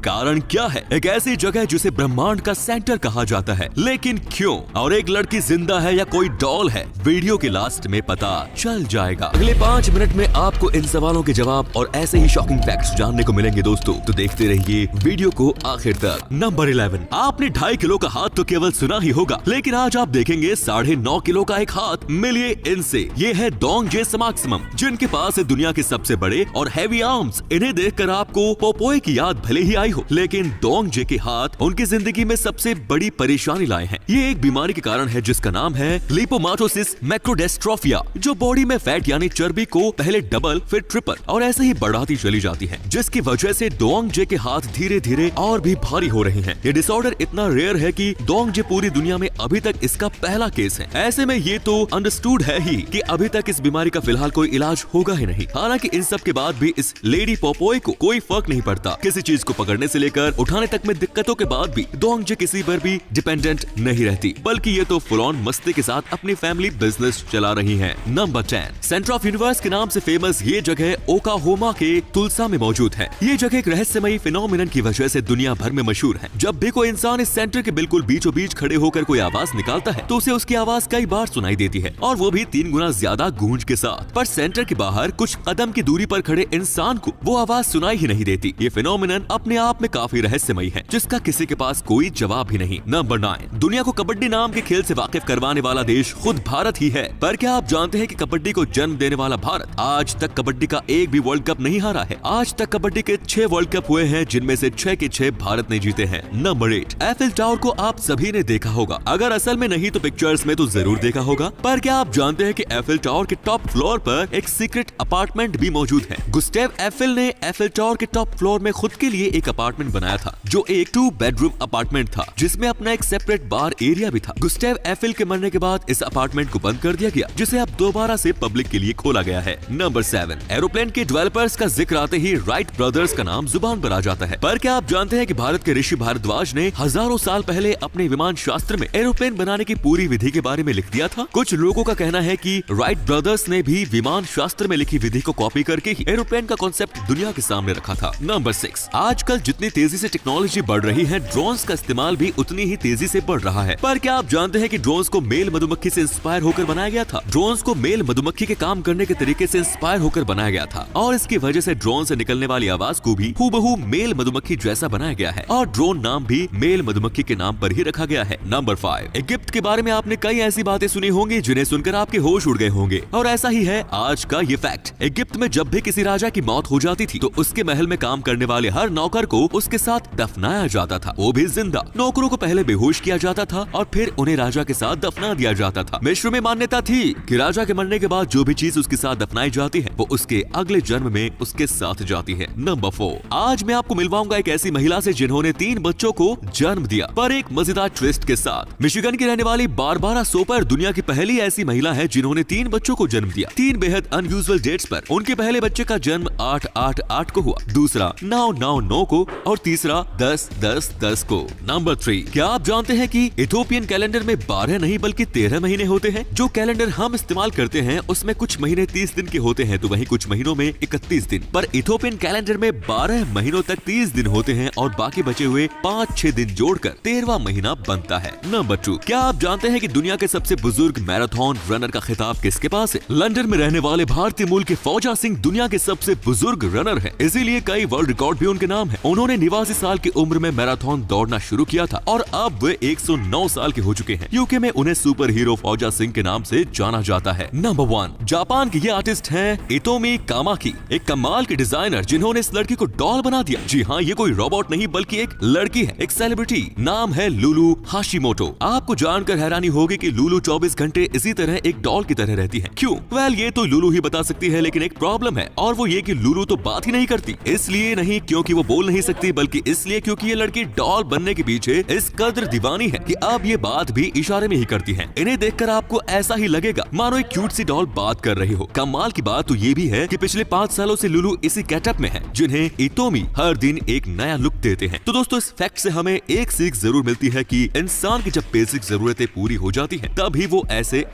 कारण क्या है? एक ऐसी जगह जिसे ब्रह्मांड का सेंटर कहा जाता है, लेकिन क्यों? और एक लड़की जिंदा है या कोई डॉल है? वीडियो के लास्ट में पता चल जाएगा। अगले 5 मिनट में आपको इन सवालों के जवाब और ऐसे ही शॉकिंग फैक्ट्स जानने को मिलेंगे दोस्तों, तो देखते रहिए वीडियो को आखिर तक। नंबर 11, आपने 2.5 किलो का हाथ तो केवल सुना ही होगा, लेकिन आज आप देखेंगे 9.5 किलो का एक हाथ। मिलिए इनसे। ये है डोंगजे समाक्समम, जिनके पास है दुनिया के सबसे बड़े और हैवी आर्म्स। इन्हें देखकर आपको पोपोए की याद भले ही आई हो, लेकिन डोंगजे के हाथ उनकी जिंदगी में सबसे बड़ी परेशानी लाए हैं। ये एक बीमारी के कारण है जिसका नाम है लिपोमाटोसिस मैक्रोडेस्ट्रोफिया, जो बॉडी में फैट यानी चर्बी को पहले डबल फिर ट्रिपल और ऐसे ही बढ़ाती चली जाती है, जिसकी वजह से डोंगजे के हाथ धीरे धीरे और भी भारी हो रहे हैं। ये डिसऑर्डर इतना रेयर है कि डोंगजे पूरी दुनिया में अभी तक इसका पहला केस है। ऐसे में ये तो अंडरस्टूड है ही कि अभी तक इस बीमारी का फिलहाल कोई इलाज होगा ही नहीं। हालांकि इन सब के बाद भी इस लेडी पोपोए को कोई फर्क नहीं पड़ता। किसी चीज को पकड़ने से लेकर उठाने तक में दिक्कतों के बाद भी डोंगजे किसी पर भी डिपेंडेंट नहीं रहती, बल्कि ये तो फुल ऑन मस्ती के साथ अपनी फैमिली बिजनेस चला रही है। नंबर 10, सेंटर ऑफ यूनिवर्स के नाम से फेमस ये जगह ओक्लाहोमा के तुलसा में मौजूद है। ये जगह एक रहस्यमयी फिनोमिनन की वजह से दुनिया भर में मशहूर है। जब भी कोई इंसान इस सेंटर के बिल्कुल बीचों बीच खड़े होकर कोई आवाज निकालता है तो उसे उसकी आवाज कई बार सुनाई देती है, और वो भी 3 गुना ज्यादा गूंज के साथ। पर सेंटर के बाहर कुछ कदम की दूरी पर खड़े इंसान को वो आवाज सुनाई ही नहीं देती। ये फिनोमिनन अपने आप में काफी रहस्यमयी है, जिसका किसी के पास कोई जवाब ही नहीं। नंबर 9, दुनिया को कबड्डी नाम के खेल से वाकिफ करवाने वाला देश खुद भारत ही है। पर क्या आप जानते हैं कि कबड्डी को जन्म देने वाला भारत आज तक कबड्डी का एक भी वर्ल्ड कप नहीं हारा है। आज तक कबड्डी के 6 वर्ल्ड कप हुए हैं, जिनमें से 6 के 6 भारत ने जीते हैं। नंबर 8, एफिल टावर को आप सभी ने देखा होगा, अगर असल में नहीं तो पिक्चर्स में तो जरूर देखा होगा। पर क्या आप जानते हैं कि एफिल टावर के टॉप फ्लोर पर एक सीक्रेट अपार्टमेंट भी मौजूद है। गुस्टेव एफिल ने एफिल टावर के टॉप फ्लोर में खुद के लिए एक अपार्टमेंट बनाया था, जो एक 2 बेडरूम अपार्टमेंट था, जिसमें अपना एक सेपरेट बार एरिया भी था। गुस्टेव एफिल के मरने के बाद इस अपार्टमेंट को बंद कर दिया गया, जिसे अब दोबारा से पब्लिक के लिए खोला गया है। नंबर 7, एरोप्लेन के डेवलपर्स का जिक्र आते ही राइट ब्रदर्स का नाम जुबान पर आ जाता है। पर क्या आप जानते हैं कि भारत के ऋषि भारद्वाज ने हजारों साल पहले अपने विमान शास्त्र में एरोप्लेन बनाने की पूरी विधि के बारे में लिख दिया था। कुछ लोगों का कहना है कि राइट ब्रदर्स ने भी विमान शास्त्र में लिखी विधि को कॉपी करके ही एरोप्लेन का कॉन्सेप्ट दुनिया के सामने रखा था। नंबर 6, आजकल जितनी तेजी से टेक्नोलॉजी बढ़ रही है, ड्रोन्स का इस्तेमाल भी उतनी ही तेजी से बढ़ रहा है। पर क्या आप जानते हैं कि ड्रोन्स को मेल मधुमक्खी से इंस्पायर होकर बनाया गया था? ड्रोन्स को मेल मधुमक्खी के काम करने के तरीके से इंस्पायर होकर बनाया गया था, और इसकी वजह से ड्रोन से निकलने वाली आवाज को भी हूबहू मेल मधुमक्खी जैसा बनाया गया है, और ड्रोन नाम भी मेल मधुमक्खी के नाम पर ही रखा गया है। नंबर 5, इजिप्ट के बारे में आपने कई ऐसी बातें सुनी होंगी जिन्हें सुनकर आपके होश उड़ गए होंगे, और ऐसा ही है आज का ये फैक्ट। इजिप्ट में जब भी किसी राजा की मौत हो जाती थी तो उसके महल में काम करने वाले हर नौकर को उसके साथ दफनाया जाता था, वो भी जिंदा। नौकरों को पहले बेहोश किया जाता था और फिर उन्हें राजा के साथ दफना दिया जाता था। मिस्र में मान्यता थी कि राजा के मरने के बाद जो भी चीज उसके साथ दफनाई जाती है वो उसके अगले जन्म में उसके साथ जाती है। नंबर 4, आज मैं आपको मिलवाऊंगा एक ऐसी महिला से जिन्होंने 3 बच्चों को जन्म दिया, पर एक मजेदार ट्विस्ट के साथ। मिशिगन की रहने वाली बारबारा सोपर दुनिया की पहली ऐसी महिला है जिन्होंने 3 बच्चों को जन्म दिया। 3 बेहद अनयूजुअल डेट्स पर। उनके पहले बच्चे का जन्म 8/8/8 को हुआ, दूसरा 9/9/9 को, और तीसरा 10/10/10 को। नंबर 3, क्या आप जानते हैं कि इथोपियन कैलेंडर में 12 नहीं बल्कि 13 महीने होते हैं? जो कैलेंडर हम इस्तेमाल करते हैं उसमें कुछ महीने 30 दिन के होते हैं, तो वहीं कुछ महीनों में 31 दिन। पर इथोपियन कैलेंडर में 12 महीनों तक 30 दिन होते हैं, और बाकी बचे हुए 5-6 दिन जोड़कर 13वां महीना बनता है। नंबर 2, क्या आप जानते हैं कि दुनिया के सबसे बुजुर्ग मैराथन रनर का खिताब किसके पास है? लंदन में रहने वाले भारतीय मूल के फौजा सिंह दुनिया के सबसे बुजुर्ग रनर है, इसीलिए कई वर्ल्ड रिकॉर्ड भी उनके नाम है। उन्होंने 89 साल की उम्र में मैराथन दौड़ना शुरू किया था, और अब वे 109 साल के हो चुके हैं। यूके में उन्हें सुपर हीरो फौजा सिंह के नाम से जाना जाता है। नंबर 1, जापान के ये आर्टिस्ट हैं इतोमी कामाकी, एक कमाल के डिजाइनर जिन्होंने इस लड़की को डॉल बना दिया। जी हाँ, ये कोई रोबोट नहीं बल्कि एक लड़की है, एक सेलिब्रिटी। नाम है लुलु हाशिमोटो। आपको जानकर हैरानी होगी कि लुलु 24 घंटे इसी तरह एक डॉल की तरह रहती है। क्यों? वेल, ये तो लुलु ही बता सकती है, लेकिन एक प्रॉब्लम है, और वो ये कि लुलु तो बात ही नहीं करती। इसलिए नहीं क्योंकि वो बोल नहीं सकती, बल्कि इसलिए क्योंकि ये लड़की डॉल बनने के पीछे इस कदर दीवानी है कि अब ये बात भी इशारे में ही करती है। इन्हें देखकर आपको ऐसा ही लगेगा मानो एक क्यूट सी डॉल बात कर रही हो। कमाल की बात तो ये भी है कि पिछले 5 सालों से लुलु इसी गेटअप में है, जिन्हें इतोमी हर दिन एक नया लुक देते हैं। तो दोस्तों, इस फैक्ट से हमें एक सीख जरूर मिलती है कि इंसान की जब बेसिक जरूरतें पूरी हो जाती हैं, तब ही वो ऐसे